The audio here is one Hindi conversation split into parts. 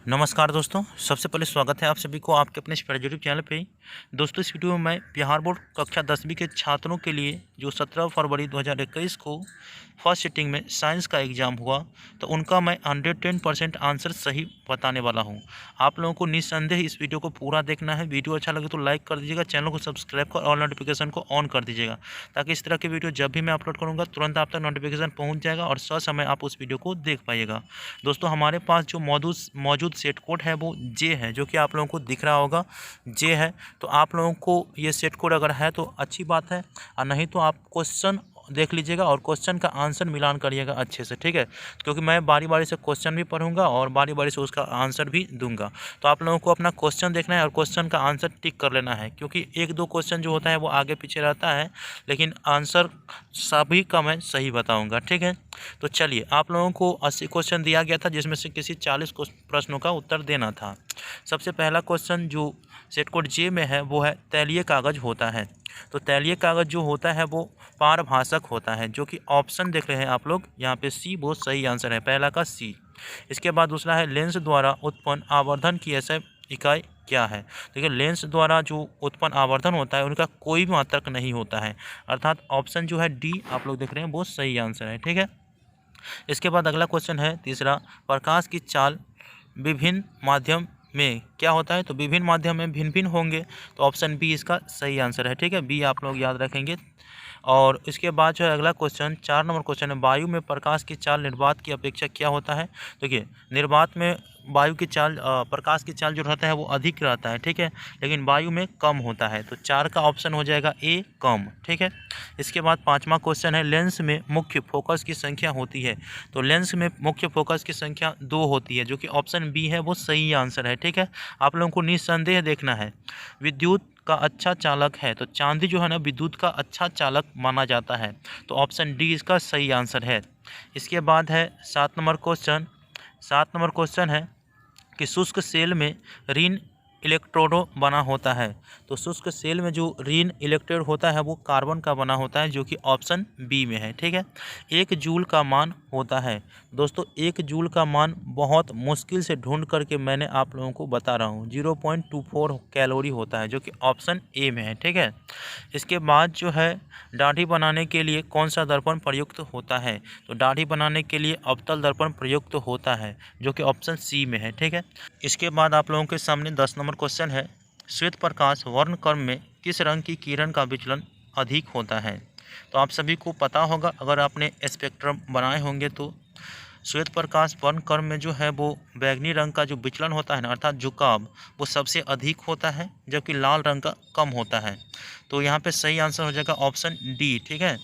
नमस्कार दोस्तों, सबसे पहले स्वागत है आप सभी को आपके अपने इस यूट्यूब चैनल पे। दोस्तों, इस वीडियो में मैं बिहार बोर्ड कक्षा 10वीं के छात्रों के लिए जो 17 फरवरी 2021 को फर्स्ट सिटिंग में साइंस का एग्ज़ाम हुआ, तो उनका मैं 110% आंसर सही बताने वाला हूं। आप लोगों को निस्संदेह इस वीडियो को पूरा देखना है। वीडियो अच्छा लगे तो लाइक कर दीजिएगा, चैनल को सब्सक्राइब कर और नोटिफिकेशन को ऑन कर दीजिएगा, ताकि इस तरह के वीडियो जब भी मैं अपलोड करूँगा तुरंत आप तक नोटिफिकेशन पहुँच जाएगा और ससमय आप उस वीडियो को देख पाइएगा। दोस्तों, हमारे पास जो मौजूद सेट कोड है वो जे है, जो कि आप लोगों को दिख रहा होगा, जे है। तो आप लोगों को ये सेट कोड अगर है तो अच्छी बात है, और नहीं तो आप क्वेश्चन देख लीजिएगा और क्वेश्चन का आंसर मिलान करिएगा अच्छे से, ठीक है। क्योंकि मैं बारी बारी से क्वेश्चन भी पढ़ूंगा और बारी बारी से उसका आंसर भी दूंगा। तो आप लोगों को अपना क्वेश्चन देखना है और क्वेश्चन का आंसर टिक कर लेना है, क्योंकि एक दो क्वेश्चन जो होता है वो आगे पीछे रहता है, लेकिन आंसर सभी का मैं सही बताऊँगा, ठीक है। तो चलिए, आप लोगों को 80 क्वेश्चन दिया गया था, जिसमें से किसी 40 प्रश्नों का उत्तर देना था। सबसे पहला क्वेश्चन जो सेट कोड जे में है वो है तैलीय कागज होता है। तो तैलीय कागज जो होता है वो पारभाषक होता है, जो कि ऑप्शन देख रहे हैं आप लोग यहाँ पे, सी वो सही आंसर है, पहला का सी। इसके बाद दूसरा है लेंस द्वारा उत्पन्न आवर्धन की ऐसे इकाई क्या है। देखिए, लेंस द्वारा जो उत्पन्न आवर्धन होता है उनका कोई भी मात्रक नहीं होता है, अर्थात ऑप्शन जो है डी आप लोग देख रहे हैं वो सही आंसर है, ठीक है। इसके बाद अगला क्वेश्चन है तीसरा, प्रकाश की चाल विभिन्न माध्यम में क्या होता है। तो विभिन्न माध्यम में भिन्न भिन्न होंगे, तो ऑप्शन बी इसका सही आंसर है, ठीक है। बी आप लोग याद रखेंगे। और इसके बाद जो है अगला क्वेश्चन 4 नंबर क्वेश्चन है, वायु में प्रकाश की चाल निर्वात की अपेक्षा क्या होता है। देखिए, निर्वात में वायु की चाल प्रकाश की चाल जो रहता है वो अधिक रहता है, ठीक है, लेकिन वायु में कम होता है। तो 4 का ऑप्शन हो जाएगा ए, कम, ठीक है। इसके बाद 5वां क्वेश्चन है, लेंस में मुख्य फोकस की संख्या होती है। तो लेंस में मुख्य फोकस की संख्या 2 होती है, जो कि ऑप्शन बी है वो सही आंसर है, ठीक है। आप लोगों को निस्संदेह देखना है। विद्युत का अच्छा चालक है, तो चांदी जो है ना विद्युत का अच्छा चालक माना जाता है, तो ऑप्शन डी इसका सही आंसर है। इसके बाद है 7 नंबर क्वेश्चन है कि शुष्क सेल में ऋण इलेक्ट्रोडो बना होता है। तो शुष्क सेल में जो ऋण इलेक्ट्रोड होता है वो कार्बन का बना होता है, जो कि ऑप्शन बी में है, ठीक है। 1 जूल का मान होता है। दोस्तों, 1 जूल का मान बहुत मुश्किल से ढूंढ करके मैंने आप लोगों को बता रहा हूँ, 0.24 कैलोरी होता है, जो कि ऑप्शन ए में है, ठीक है। इसके बाद जो है दाढ़ी बनाने के लिए कौन सा दर्पण प्रयुक्त होता है। तो दाढ़ी बनाने के लिए अवतल दर्पण प्रयुक्त होता है, जो कि ऑप्शन सी में है, ठीक है। इसके बाद आप लोगों के सामने 10 नंबर क्वेश्चन है, श्वेत प्रकाश वर्णक्रम में किस रंग की किरण का विचलन अधिक होता है। तो आप सभी को पता होगा, अगर आपने स्पेक्ट्रम बनाए होंगे, तो श्वेत प्रकाश वर्णक्रम में जो है वो बैगनी रंग का जो विचलन होता है ना, अर्थात झुकाव, वो सबसे अधिक होता है, जबकि लाल रंग का कम होता है। तो यहाँ पे सही आंसर हो जाएगा ऑप्शन डी, ठीक है।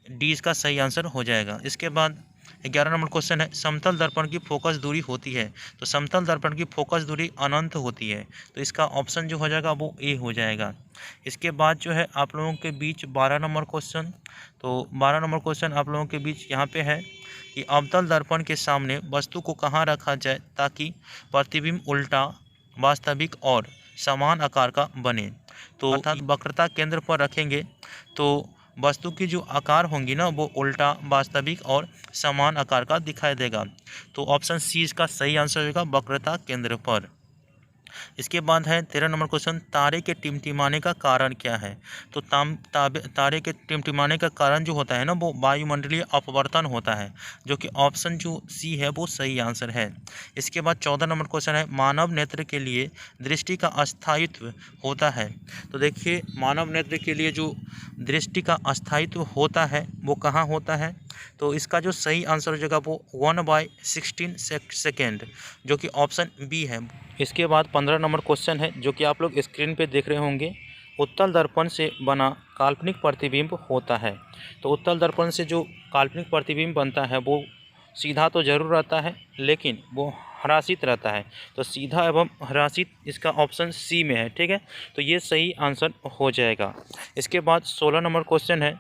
डी इसका सही आंसर हो जाएगा। इसके बाद 11 नंबर क्वेश्चन है, समतल दर्पण की फोकस दूरी होती है। तो समतल दर्पण की फोकस दूरी अनंत होती है, तो इसका ऑप्शन जो हो जाएगा वो ए हो जाएगा। इसके बाद जो है आप लोगों के बीच 12 नंबर क्वेश्चन, तो 12 नंबर क्वेश्चन आप लोगों के बीच यहाँ पे है कि अवतल दर्पण के सामने वस्तु को कहाँ रखा जाए ताकि प्रतिबिंब उल्टा, वास्तविक और समान आकार का बने। तो अर्थात वक्रता केंद्र पर रखेंगे तो वस्तु की जो आकार होंगी ना वो उल्टा, वास्तविक और समान आकार का दिखाई देगा। तो ऑप्शन सी इसका सही आंसर होगा, वक्रता केंद्र पर। इसके बाद है 13 नंबर क्वेश्चन, तारे के टिमटिमाने का कारण क्या है। तो तारे के टिमटिमाने का कारण जो होता है ना वो वायुमंडलीय अपवर्तन होता है, जो कि ऑप्शन जो सी है वो सही आंसर है। इसके बाद 14 नंबर क्वेश्चन है, मानव नेत्र के लिए दृष्टि का अस्थायित्व होता है। तो देखिए, मानव नेत्र के लिए जो दृष्टि का अस्थायित्व होता है वो कहाँ होता है। तो इसका जो सही आंसर हो जाएगा वो 1/16 सेकेंड, जो कि ऑप्शन बी है। इसके बाद 15 नंबर क्वेश्चन है, जो कि आप लोग स्क्रीन पे देख रहे होंगे, उत्तल दर्पण से बना काल्पनिक प्रतिबिंब होता है। तो उत्तल दर्पण से जो काल्पनिक प्रतिबिंब बनता है वो सीधा तो जरूर रहता है, लेकिन वो ह्रासित रहता है। तो सीधा एवं ह्रासित इसका ऑप्शन सी में है, ठीक है। तो ये सही आंसर हो जाएगा। इसके बाद 16 नंबर क्वेश्चन है,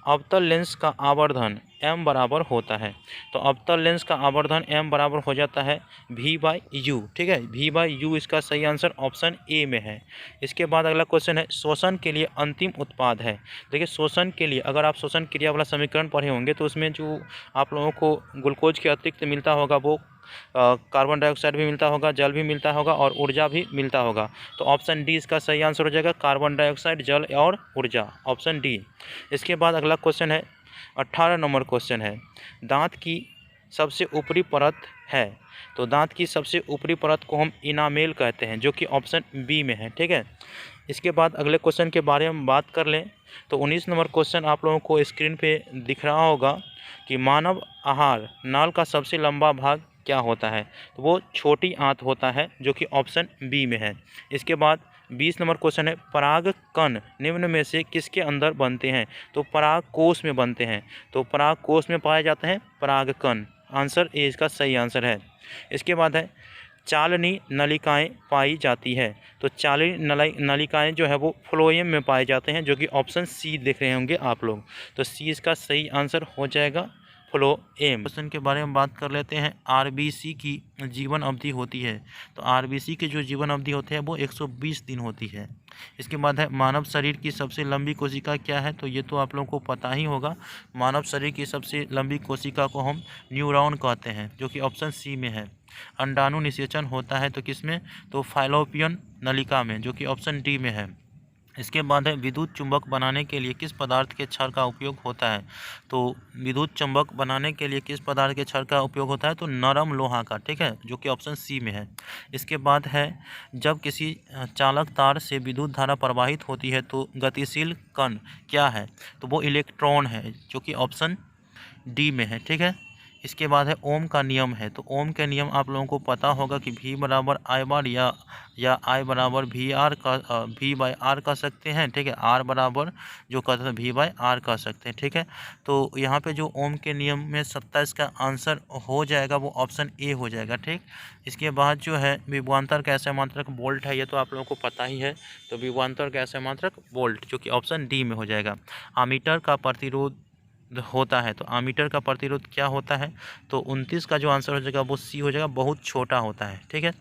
अवतल लेंस का आवर्धन m बराबर होता है। तो अवतल लेंस का आवर्धन m बराबर हो जाता है v/u, ठीक है। v/u इसका सही आंसर ऑप्शन ए में है। इसके बाद अगला क्वेश्चन है, शोषण के लिए अंतिम उत्पाद है। देखिए, शोषण के लिए अगर आप शोषण क्रिया वाला समीकरण पढ़े होंगे तो उसमें जो आप लोगों को ग्लूकोज के अतिरिक्त मिलता होगा वो कार्बन डाइऑक्साइड भी मिलता होगा, जल भी मिलता होगा और ऊर्जा भी मिलता होगा। तो ऑप्शन डी इसका सही आंसर हो जाएगा, कार्बन डाइऑक्साइड, जल और ऊर्जा, ऑप्शन डी। इसके बाद अगला क्वेश्चन है 18 नंबर क्वेश्चन है, दांत की सबसे ऊपरी परत है। तो दांत की सबसे ऊपरी परत को हम इनामेल कहते हैं, जो कि ऑप्शन बी में है, ठीक है। इसके बाद अगले क्वेश्चन के बारे में बात कर लें तो 19 नंबर क्वेश्चन आप लोगों को स्क्रीन पे दिख रहा होगा कि मानव आहार नाल का सबसे लंबा भाग क्या होता है। तो वो छोटी आंत होता है, जो कि ऑप्शन बी में है। इसके बाद 20 नंबर क्वेश्चन है, पराग कण निम्न में से किसके अंदर बनते हैं। तो पराग कोश में बनते हैं। तो पराग कोश में पाए जाते हैं पराग कण, आंसर ए इसका सही आंसर है। इसके बाद है चालनी नलिकाएं पाई जाती है। तो चालनी नलिकाएं जो है वो फ्लोएम में पाए जाते हैं, जो कि ऑप्शन सी देख रहे होंगे आप लोग। तो सी इसका सही आंसर हो जाएगा, फ्लोएम। क्वेश्चन के बारे में बात कर लेते हैं, आरबीसी की जीवन अवधि होती है। तो आरबीसी की जो जीवन अवधि होती है वो 120 दिन होती है। इसके बाद है मानव शरीर की सबसे लंबी कोशिका क्या है। तो ये तो आप लोगों को पता ही होगा, मानव शरीर की सबसे लंबी कोशिका को हम न्यूरॉन कहते हैं, जो कि ऑप्शन सी में है। अंडाणु निषेचन होता है तो किसमें, तो फाइलोपियन नलिका में, जो कि ऑप्शन डी में है। इसके बाद है विद्युत चुंबक बनाने के लिए किस पदार्थ के क्षार का उपयोग होता है। तो विद्युत चुंबक बनाने के लिए किस पदार्थ के क्षार का उपयोग होता है, तो नरम लोहा का, ठीक है, जो कि ऑप्शन सी में है। इसके बाद है जब किसी चालक तार से विद्युत धारा प्रवाहित होती है तो गतिशील कण क्या है। तो वो इलेक्ट्रॉन है, जो कि ऑप्शन डी में है, ठीक है। इसके बाद है ओम का नियम है। तो ओम का नियम आप लोगों को पता होगा कि V बराबर आई बार या I बराबर V बाई आर कह सकते हैं, ठीक है। R बराबर जो कहते हैं V बाई आर कह सकते हैं, ठीक है। तो यहाँ पे जो ओम के नियम में 27 का आंसर हो जाएगा वो ऑप्शन ए हो जाएगा, ठीक। इसके बाद जो है विभवांतर का असमांतरक वोल्ट है, ये तो आप लोगों को पता ही है। तो विभवांतर का असमांतरक वोल्ट, जो कि ऑप्शन डी में हो जाएगा। आमीटर का प्रतिरोध होता है। तो आमीटर का प्रतिरोध क्या होता है, तो 29 का जो आंसर हो जाएगा वो सी हो जाएगा, बहुत छोटा होता है, ठीक है।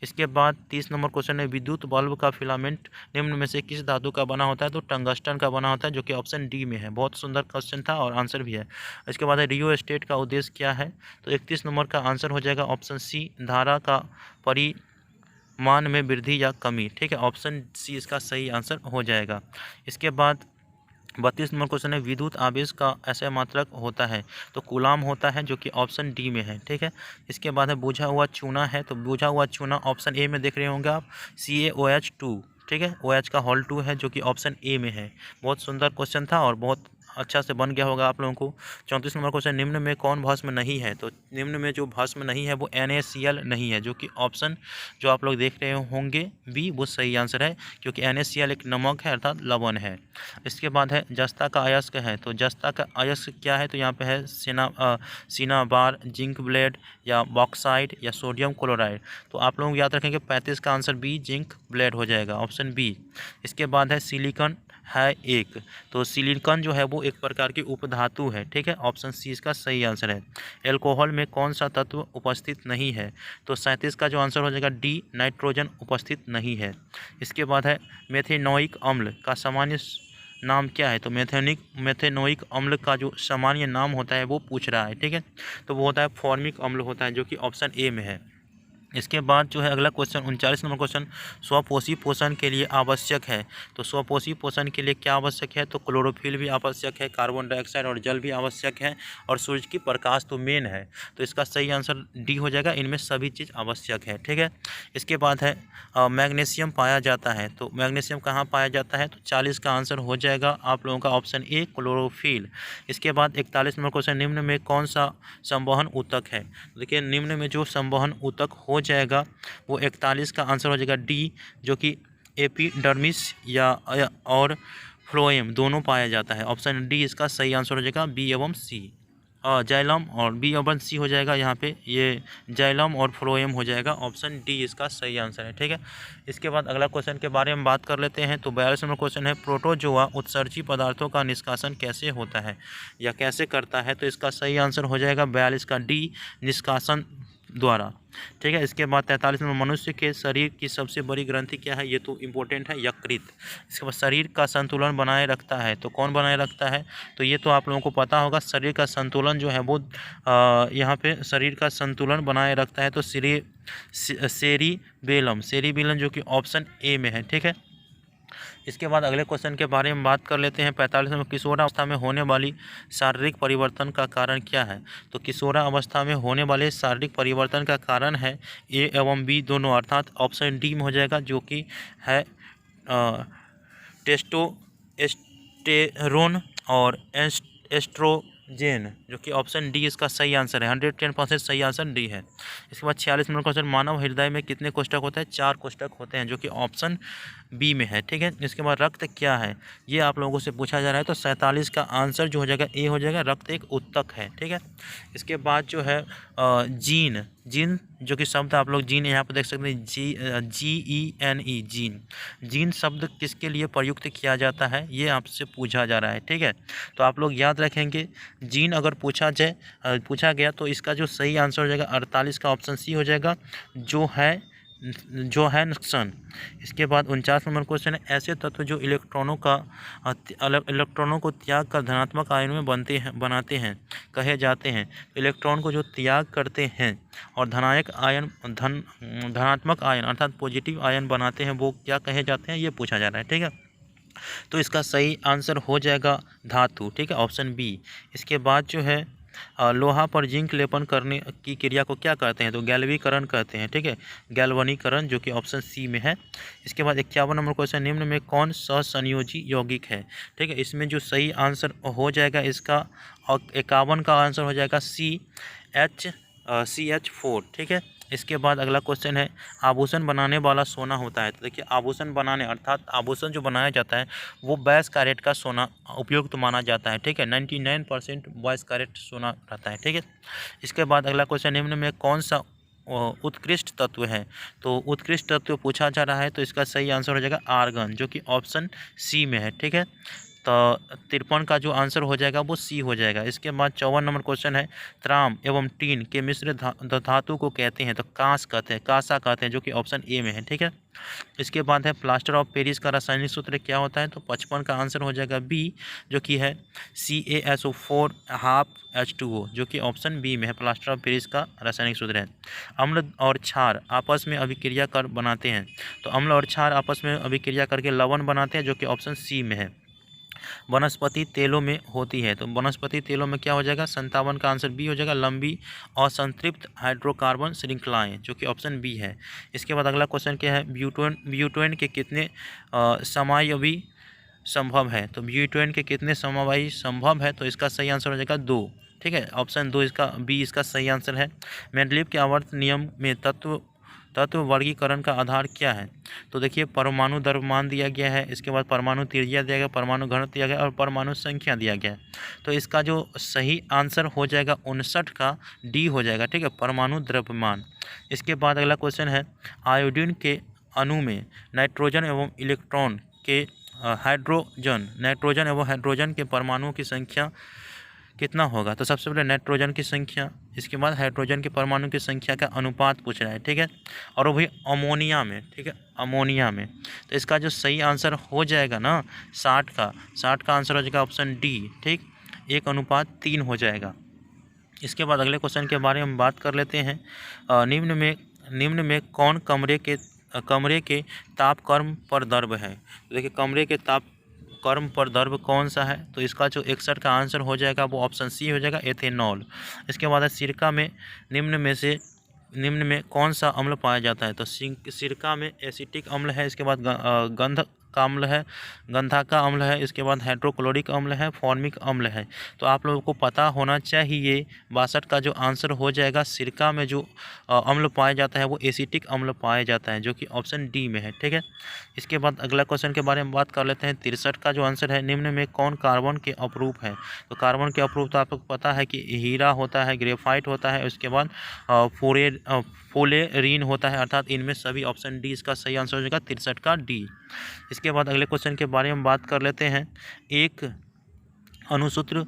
इसके बाद 30 नंबर क्वेश्चन है, विद्युत बल्ब का फिलामेंट निम्न में से किस धातु का बना होता है। तो टंगस्टन का बना होता है, जो कि ऑप्शन डी में है। बहुत सुंदर क्वेश्चन था और आंसर भी है। इसके बाद है रियो स्टेट का उद्देश्य क्या है। तो 31 नंबर का आंसर हो जाएगा ऑप्शन सी, धारा का परिमाण में वृद्धि या कमी, ठीक है। ऑप्शन सी इसका सही आंसर हो जाएगा। इसके बाद 32 नंबर क्वेश्चन है, विद्युत आवेश का असमात्रक होता है। तो कूलाम होता है, जो कि ऑप्शन डी में है, ठीक है। इसके बाद है बुझा हुआ चूना है। तो बुझा हुआ चूना ऑप्शन ए में देख रहे होंगे आप, CaOH2, ठीक है। OH का होल 2 है, जो कि ऑप्शन ए में है। बहुत सुंदर क्वेश्चन था और बहुत अच्छा से बन गया होगा आप लोगों को। 34 नंबर क्वेश्चन, निम्न में कौन भस्म नहीं है। तो निम्न में जो भस्म नहीं है वो NaCl नहीं है, जो कि ऑप्शन जो आप लोग देख रहे होंगे बी वो सही आंसर है, क्योंकि NaCl एक नमक है, अर्थात लवण है। इसके बाद है जस्ता का अयस्क है। तो जस्ता का अयस्क क्या है, तो यहाँ पे है सिनाबार, जिंक ब्लेड या बॉक्साइड या सोडियम क्लोराइड। तो आप लोग याद रखेंगे 35 का आंसर बी जिंक ब्लेड हो जाएगा, ऑप्शन बी। इसके बाद है सिलिकॉन है एक। तो सिलिकॉन जो है वो एक प्रकार की उपधातु है, ठीक है। ऑप्शन सी इसका सही आंसर है। एल्कोहल में कौन सा तत्व उपस्थित नहीं है। तो 37 का जो आंसर हो जाएगा डी, नाइट्रोजन उपस्थित नहीं है। इसके बाद है मेथेनोइक अम्ल का सामान्य नाम क्या है। तो मेथेनोइक अम्ल का जो सामान्य नाम होता है वो पूछ रहा है, ठीक है। तो वो होता है फॉर्मिक अम्ल होता है, जो कि ऑप्शन ए में है। इसके बाद जो है अगला क्वेश्चन 39 नंबर क्वेश्चन, स्वपोषी पोषण के लिए आवश्यक है। तो स्वपोषी पोषण के लिए क्या आवश्यक है, तो क्लोरोफिल भी आवश्यक है, कार्बन डाइऑक्साइड और जल भी आवश्यक है, और सूरज की प्रकाश तो मेन है। तो इसका सही आंसर डी हो जाएगा, इनमें सभी चीज़ आवश्यक है, ठीक है। इसके बाद है मैग्नीशियम पाया जाता है। तो मैग्नीशियम कहाँ पाया जाता है, तो 40 का आंसर हो जाएगा आप लोगों का ऑप्शन ए, क्लोरोफिल। इसके बाद 41 नंबर क्वेश्चन, निम्न में कौन सा संवहन ऊतक है। देखिए निम्न में जो संवहन ऊतक हो जाएगा वो 41 का आंसर हो जाएगा डी, जो कि एपिडर्मिस या और फ्लोएम दोनों पाया जाता है। ऑप्शन डी इसका सही आंसर हो जाएगा, बी एवं सी। जाइलम और बी एवं सी हो जाएगा, यहाँ पे ये जाइलम और फ्लोएम हो जाएगा, ऑप्शन डी इसका सही आंसर है, ठीक है। इसके बाद अगला क्वेश्चन के बारे में बात कर लेते हैं। तो 42 नंबर क्वेश्चन है, प्रोटोजोआ उत्सर्जी पदार्थों का निष्कासन कैसे होता है या कैसे करता है। तो इसका सही आंसर हो जाएगा 42 का डी, निष्कासन द्वारा। ठीक है। इसके बाद 43 नंबर, मनुष्य के शरीर की सबसे बड़ी ग्रंथि क्या है? ये तो इम्पोर्टेंट है, यकृत। इसके बाद शरीर का संतुलन बनाए रखता है, तो कौन बनाए रखता है? तो ये तो आप लोगों को पता होगा। शरीर का संतुलन जो है वो यहाँ पे शरीर का संतुलन बनाए रखता है तो सेरिबेलम जो कि ऑप्शन ए में है। ठीक है। इसके बाद अगले क्वेश्चन के बारे में बात कर लेते हैं। 45 में, किशोरावस्था में होने वाली शारीरिक परिवर्तन का कारण क्या है? तो किशोरावस्था में होने वाले शारीरिक परिवर्तन का कारण है ए एवं बी दोनों, अर्थात ऑप्शन डी में हो जाएगा, जो कि है टेस्टोस्टेरोन और एस्ट्रोजेन, जो कि ऑप्शन डी इसका सही आंसर है। 110% सही आंसर डी है। इसके बाद 46 नंबर क्वेश्चन, मानव हृदय में कितने कोष्ठक होते हैं? 4 कोष्ठक होते हैं, जो कि ऑप्शन बी में है। ठीक है। इसके बाद रक्त क्या है? ये आप लोगों से पूछा जा रहा है, तो 47 का आंसर जो हो जाएगा ए हो जाएगा। रक्त एक ऊतक है। ठीक है। इसके बाद जो है जीन जो कि शब्द आप लोग जीन यहाँ पर देख सकते हैं, GENE जीन शब्द किसके लिए प्रयुक्त किया जाता है? ये आपसे पूछा जा रहा है। ठीक है। तो आप लोग याद रखेंगे, जीन अगर पूछा गया तो इसका जो सही आंसर हो जाएगा 48 का ऑप्शन सी हो जाएगा, जो है नुकसान। इसके बाद 49 नंबर क्वेश्चन है, ऐसे तत्व जो इलेक्ट्रॉनों को त्याग कर धनात्मक आयनों में बनाते हैं कहे जाते हैं। इलेक्ट्रॉन को जो त्याग करते हैं और धनात्मक आयन अर्थात पॉजिटिव आयन बनाते हैं, वो क्या कहे जाते हैं? ये पूछा जा रहा है। ठीक है। तो इसका सही आंसर हो जाएगा धातु। ठीक है, ऑप्शन बी। इसके बाद जो है लोहा पर जिंक लेपन करने की क्रिया को क्या कहते हैं? तो गैल्वीकरण कहते हैं। ठीक है, गैल्वनीकरण, जो कि ऑप्शन सी में है। इसके बाद 51 नंबर क्वेश्चन, निम्न में कौन सहसंयोजी यौगिक है? ठीक है, इसमें जो सही आंसर हो जाएगा इसका 51 का आंसर हो जाएगा CH4। ठीक है। इसके बाद अगला क्वेश्चन है, आभूषण बनाने वाला सोना होता है। तो देखिए, आभूषण बनाने अर्थात आभूषण जो बनाया जाता है वो 22 कैरेट का सोना उपयुक्त माना जाता है। ठीक है, 99% 22 कैरेट सोना रहता है। ठीक है। इसके बाद अगला क्वेश्चन, निम्न में कौन सा उत्कृष्ट तत्व है? तो उत्कृष्ट तत्व पूछा जा रहा है, तो इसका सही आंसर हो जाएगा आर्गन, जो कि ऑप्शन सी में है। ठीक है। तो 53 का जो आंसर हो जाएगा वो सी हो जाएगा। इसके बाद 54 नंबर क्वेश्चन है, त्राम एवं टीन के मिश्र धातु को कहते हैं? तो कांसा कहते हैं, जो कि ऑप्शन ए में है। ठीक है। इसके बाद है, प्लास्टर ऑफ पेरिस का रासायनिक सूत्र क्या होता है? तो 55 का आंसर हो जाएगा बी, जो कि है CaSO4 हाफ H2O, जो कि ऑप्शन बी में है। प्लास्टर ऑफ पेरिस का रासायनिक सूत्र है। अम्ल और क्षार आपस में अभिक्रिया कर बनाते हैं। तो अम्ल और क्षार आपस में अभिक्रिया करके लवण बनाते हैं, जो कि ऑप्शन सी में है। वनस्पति तेलों में होती है। तो वनस्पति तेलों में क्या हो जाएगा? 57 का आंसर बी हो जाएगा, लंबी और संतृप्त हाइड्रोकार्बन श्रृंखलाएं, जो कि ऑप्शन बी है। इसके बाद अगला क्वेश्चन क्या है, ब्यूटेन के कितने समायवी संभव है? तो ब्यूटेन के कितने समवायी संभव है? तो इसका सही आंसर हो जाएगा 2। ठीक है, ऑप्शन 2 इसका बी इसका सही आंसर है। मेंडलीव के आवर्त नियम में तत्व वर्गीकरण का आधार क्या है? तो देखिए, परमाणु द्रव्यमान दिया गया है, इसके बाद परमाणु त्रिज्या दिया गया, परमाणु घनत्व दिया गया और परमाणु संख्या दिया गया है। तो इसका जो सही आंसर हो जाएगा 59 का डी हो जाएगा। ठीक है, परमाणु द्रव्यमान। इसके बाद अगला क्वेश्चन है, आयोडीन के अणु में नाइट्रोजन एवं हाइड्रोजन के परमाणुओं की संख्या कितना होगा? तो सबसे पहले नाइट्रोजन की संख्या, इसके बाद हाइड्रोजन के परमाणु की संख्या का अनुपात पूछ रहा है। ठीक है, और वो भी अमोनिया में। ठीक है, अमोनिया में। तो इसका जो सही आंसर हो जाएगा ना 60 का आंसर हो जाएगा ऑप्शन डी। ठीक, 1:3 हो जाएगा। इसके बाद अगले क्वेश्चन के बारे में बात कर लेते हैं। निम्न में कौन कमरे के तापक्रम पर द्रव है? देखिए, कमरे के तापक्रम पर द्रव कौन सा है? तो इसका जो 61 का आंसर हो जाएगा वो ऑप्शन सी हो जाएगा, एथेनॉल। इसके बाद है, सिरका में निम्न में कौन सा अम्ल पाया जाता है? तो सिरका में एसिटिक अम्ल है, इसके बाद गंधा का अम्ल है, इसके बाद हाइड्रोक्लोरिक अम्ल है, फॉर्मिक अम्ल है। तो आप लोगों को पता होना चाहिए 62 का जो आंसर हो जाएगा, सिरका में जो अम्ल पाया जाता है वो एसिटिक अम्ल पाया जाता है, जो कि ऑप्शन डी में है। ठीक है। इसके बाद अगला क्वेश्चन के बारे में बात कर लेते हैं। 63 का जो आंसर है, निम्न में कौन कार्बन के अपरूप है? तो कार्बन के अपरूप तो आपको पता है कि हीरा होता है, ग्रेफाइट होता है, उसके बाद फ्लोरीन होता है, अर्थात इनमें सभी ऑप्शन डी इसका सही आंसर हो जाएगा, 63 का डी। इसके बाद अगले क्वेश्चन के बारे में बात कर लेते हैं। एक अणुसूत्र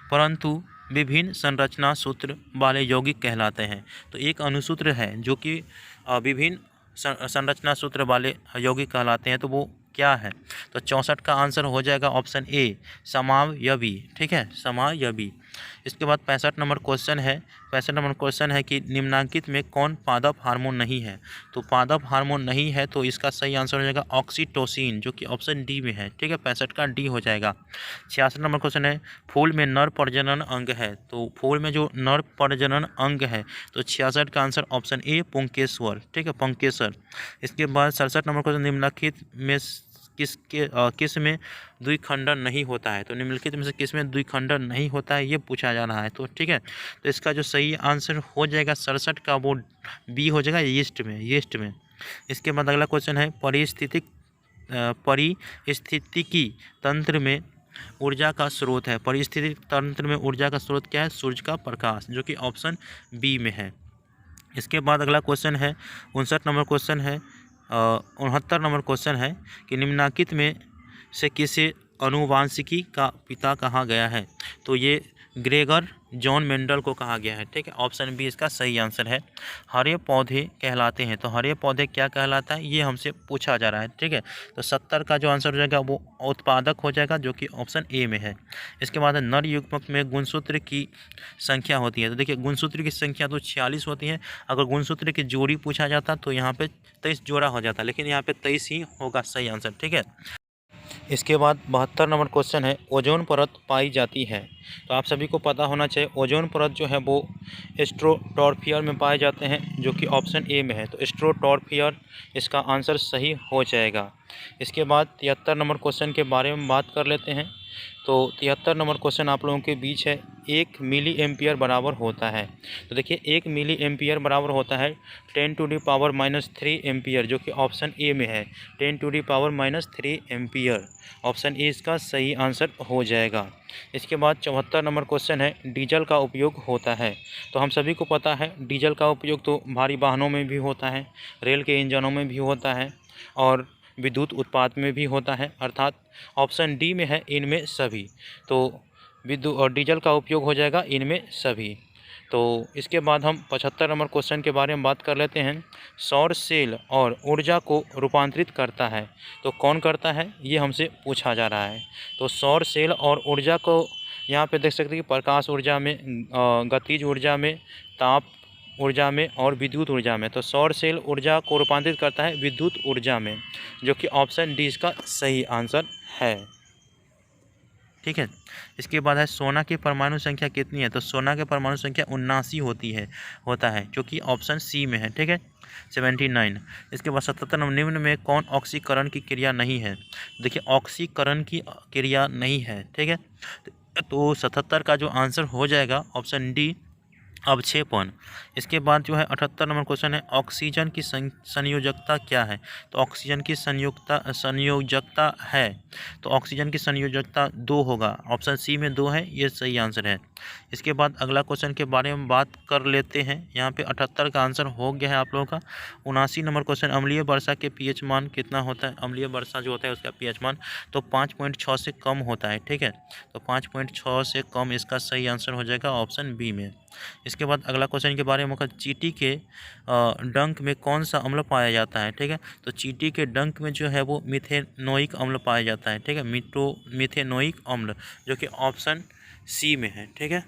परंतु विभिन्न संरचना सूत्र वाले यौगिक कहलाते हैं। तो एक अणुसूत्र है जो कि विभिन्न संरचना सूत्र वाले यौगिक कहलाते हैं, तो वो क्या है? तो 64 का आंसर हो जाएगा ऑप्शन ए, समावयवी। ठीक है, समावयवी। इसके बाद 65 नंबर क्वेश्चन है। 65 नंबर क्वेश्चन है कि निम्नलिखित में कौन पादप हार्मोन नहीं है? तो पादप हार्मोन नहीं है तो इसका सही आंसर हो जाएगा ऑक्सीटोसिन, जो कि ऑप्शन डी में है। ठीक है, 65 का डी हो जाएगा। 66 नंबर क्वेश्चन है, फूल में नर प्रजनन अंग है। तो फूल में जो नर प्रजनन अंग है, तो 66 का आंसर ऑप्शन ए, पुंकेश्वर। ठीक है, पुंकेश्वर। इसके बाद 67 नंबर क्वेश्चन, निम्नलिखित में किस में द्विखंडन नहीं होता है? तो निम्नलिखित में से किस में द्विखंडन नहीं होता है, ये पूछा जा रहा है। तो ठीक है, तो इसका जो सही आंसर हो जाएगा 67 का, वो बी हो जाएगा, यीस्ट में, यीस्ट में। इसके बाद अगला क्वेश्चन है, परिस्थितिकी तंत्र में ऊर्जा का स्रोत है। परिस्थितिक तंत्र में ऊर्जा का स्रोत क्या है? सूर्य का प्रकाश, जो कि ऑप्शन बी में है। इसके बाद अगला क्वेश्चन है 59 नंबर क्वेश्चन है, 69 नंबर क्वेश्चन है कि निम्नलिखित में से किसे आनुवांशिकी का पिता कहा गया है? तो ये ग्रेगर जॉन मेंडल को कहा गया है। ठीक है, ऑप्शन बी इसका सही आंसर है। हरे पौधे कहलाते हैं, तो हरे पौधे क्या कहलाता है, ये हमसे पूछा जा रहा है। ठीक है, तो 70 का जो आंसर हो जाएगा वो उत्पादक हो जाएगा, जो कि ऑप्शन ए में है। इसके बाद नर युग्मक में गुणसूत्र की संख्या होती है। तो देखिए, गुणसूत्र की संख्या तो 46 होती है। अगर गुणसूत्र की जोड़ी पूछा जाता तो यहाँ पे 23 जोड़ा हो जाता, लेकिन यहाँ पे 23 ही होगा सही आंसर। ठीक है, इसके बाद 72 नंबर क्वेश्चन है, ओजोन परत पाई जाती है। तो आप सभी को पता होना चाहिए, ओजोन परत जो है वो स्ट्रोटोस्फियर में पाए जाते हैं, जो कि ऑप्शन ए में है। तो स्ट्रोटोस्फियर इसका आंसर सही हो जाएगा। इसके बाद 73 नंबर क्वेश्चन के बारे में बात कर लेते हैं। तो 73 नंबर क्वेश्चन आप लोगों के बीच है, 1 मिली एम्पियर बराबर होता है। तो देखिए, 1 मिली एम्पियर बराबर होता है 10⁻³ एम्पियर, जो कि ऑप्शन ए में है। 10⁻³ एम्पियर, ऑप्शन ए इसका सही आंसर हो जाएगा। इसके बाद 74 नंबर क्वेश्चन है, डीजल का उपयोग होता है। तो हम सभी को पता है डीजल का उपयोग तो भारी वाहनों में भी होता है, रेल के इंजनों में भी होता है, और विद्युत उत्पाद में भी होता है, अर्थात ऑप्शन डी में है इनमें सभी। तो विद्युत और डीजल का उपयोग हो जाएगा इनमें सभी। तो इसके बाद हम 75 नंबर क्वेश्चन के बारे में बात कर लेते हैं। सौर सेल और ऊर्जा को रूपांतरित करता है, तो कौन करता है, ये हमसे पूछा जा रहा है। तो सौर सेल और ऊर्जा को यहाँ पे देख सकते हैं कि प्रकाश ऊर्जा में, गतिज ऊर्जा में, ताप ऊर्जा में और विद्युत ऊर्जा में। तो सौर सेल ऊर्जा को रूपांतरित करता है विद्युत ऊर्जा में, जो कि ऑप्शन डी इसका सही आंसर है। ठीक है, इसके बाद है, सोना की परमाणु संख्या कितनी है? तो सोना की परमाणु संख्या 79 होता है, जो कि ऑप्शन सी में है। ठीक है, 79। इसके बाद 77 निम्न में कौन ऑक्सीकरण की क्रिया नहीं है? देखिए, ऑक्सीकरण की क्रिया नहीं है। ठीक है, तो 77 का जो आंसर हो जाएगा ऑप्शन डी, अवक्षेपण। इसके बाद जो है 78 नंबर क्वेश्चन है, ऑक्सीजन की संयोजकता क्या है? तो ऑक्सीजन की संयोजकता है, तो ऑक्सीजन की संयोजकता 2 होगा, ऑप्शन सी में 2 है, ये सही आंसर है। इसके बाद अगला क्वेश्चन के बारे में बात कर लेते हैं। यहाँ पे 78 का आंसर हो गया है आप लोगों का। 79 नंबर क्वेश्चन, अम्लीय वर्षा के पीएच मान कितना होता है? अम्लीय वर्षा जो होता है उसका पीएच मान तो 5.6 से कम होता है। ठीक है, तो 5.6 से कम इसका सही आंसर हो जाएगा ऑप्शन बी में। इसके बाद अगला क्वेश्चन के बारे में होगा, चींटी के डंक में कौन सा अम्ल पाया जाता है? ठीक है, तो चींटी के डंक में जो है वो मिथेनोइक अम्ल पाया जाता है। ठीक है, मिथेनोइक अम्ल, जो कि ऑप्शन सी में है। ठीक है,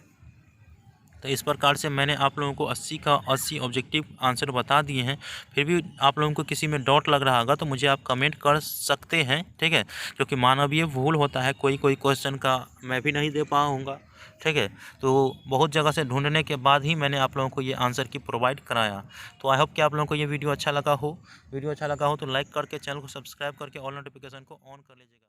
तो इस प्रकार से मैंने आप लोगों को 80 का 80 ऑब्जेक्टिव आंसर बता दिए हैं। फिर भी आप लोगों को किसी में डाउट लग रहा होगा तो मुझे आप कमेंट कर सकते हैं। ठीक है, क्योंकि मानवीय भूल होता है, कोई क्वेश्चन का मैं भी नहीं दे पाऊँगा। ठीक है, तो बहुत जगह से ढूंढने के बाद ही मैंने आप लोगों को ये आंसर की प्रोवाइड कराया। तो आई होप कि आप लोगों को ये वीडियो अच्छा लगा हो। तो लाइक करके चैनल को सब्सक्राइब करके ऑल नोटिफिकेशन को ऑन कर लीजिएगा।